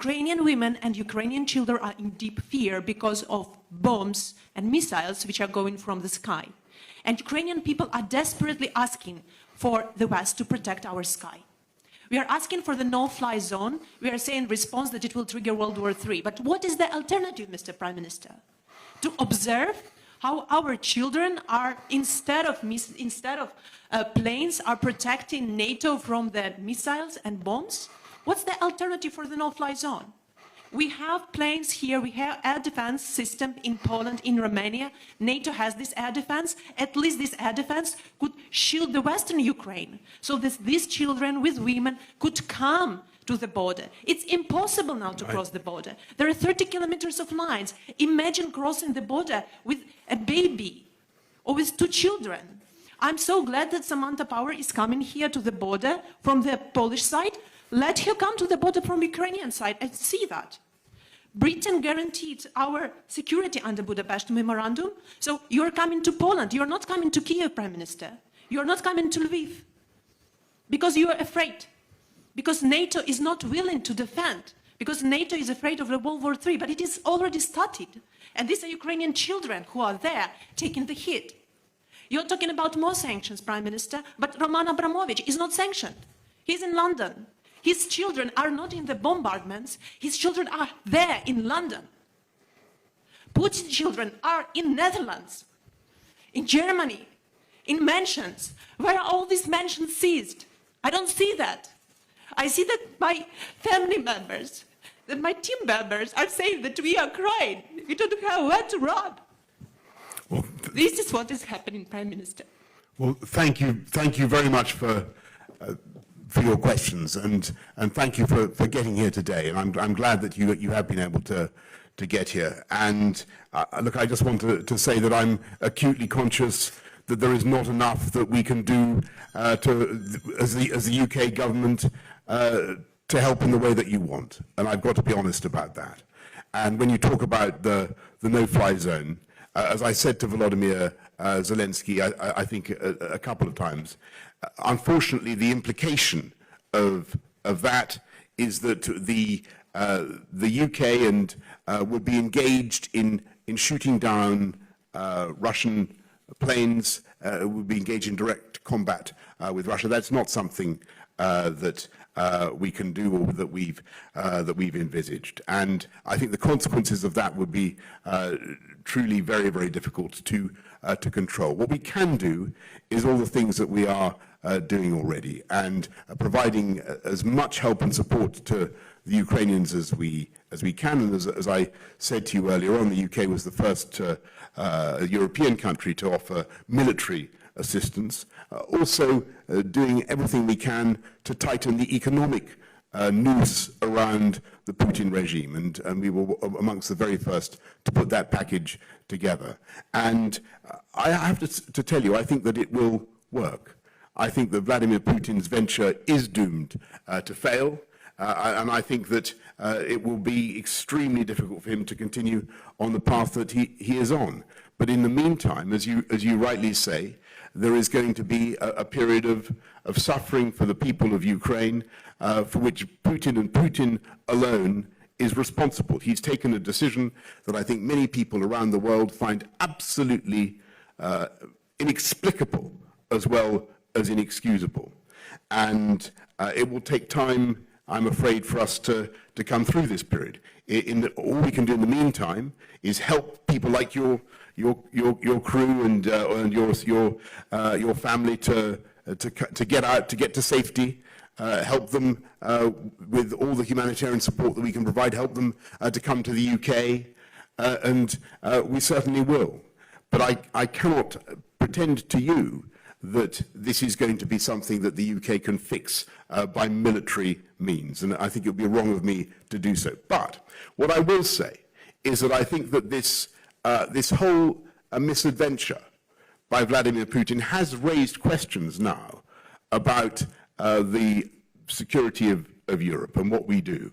Ukrainian women and Ukrainian children are in deep fear because of bombs and missiles which are going from the sky. And Ukrainian people are desperately asking for the West to protect our sky. We are asking for the no-fly zone. We are saying in response that it will trigger World War III. But what is the alternative, Mr. Prime Minister? To observe how our children are, instead of planes, are protecting NATO from the missiles and bombs? What's the alternative for the no-fly zone? We have planes here, we have air defense system in Poland, in Romania. NATO has this air defense. At least this air defense could shield the Western Ukraine so that these children with women could come to the border. It's impossible now to cross the border. There are 30 kilometers of lines. Imagine crossing the border with a baby or with 2 children. I'm so glad that Samantha Power is coming here to the border from the Polish side. Let her come to the border from Ukrainian side and see that. Britain guaranteed our security under Budapest Memorandum. So you're coming to Poland. You're not coming to Kiev, Prime Minister. You're not coming to Lviv because you are afraid. Because NATO is not willing to defend. Because NATO is afraid of the World War III. But it is already started. And these are Ukrainian children who are there taking the hit. You're talking about more sanctions, Prime Minister. But Roman Abramovich is not sanctioned. He's in London. His children are not in the bombardments. His children are there in London. Putin's children are in Netherlands, in Germany, in mansions. Where are all these mansions seized? I don't see that. I see that my family members, that my team members are saying that we are crying. We don't have where to run. Well, this is what is happening, Prime Minister. Well, thank you very much for your questions, and thank you for getting here today. And I'm glad that you have been able to get here. And look, I just want to say that I'm acutely conscious that there is not enough that we can do as the UK government to help in the way that you want. And I've got to be honest about that. And when you talk about the no-fly zone, as I said to Volodymyr Zelensky, I think a couple of times, unfortunately, the implication of that is that the UK and would be engaged in shooting down Russian planes, would be engaged in direct combat with Russia. That's not something that we can do or that we've envisaged. And I think the consequences of that would be truly very, very difficult to control. What we can do is all the things that we are doing already, and providing as much help and support to the Ukrainians as we can. And as I said to you earlier on, the UK was the first European country to offer military assistance. Also doing everything we can to tighten the economic noose around the Putin regime, and we were amongst the very first to put that package together. And I have to tell you, I think that it will work. I think that Vladimir Putin's venture is doomed to fail, and I think that it will be extremely difficult for him to continue on the path that he is on. But in the meantime, as you rightly say, there is going to be a period of suffering for the people of Ukraine, for which Putin and Putin alone is responsible. He's taken a decision that I think many people around the world find absolutely inexplicable as well as inexcusable. And it will take time, I'm afraid, for us to come through this period. All we can do in the meantime is help people like your crew and your family to get out, to get to safety, help them with all the humanitarian support that we can provide, help them to come to the UK, and we certainly will. But I cannot pretend to you that this is going to be something that the UK can fix by military means, and I think it would be wrong of me to do so. But what I will say is that I think that this whole misadventure by Vladimir Putin has raised questions now about the security of Europe and what we do.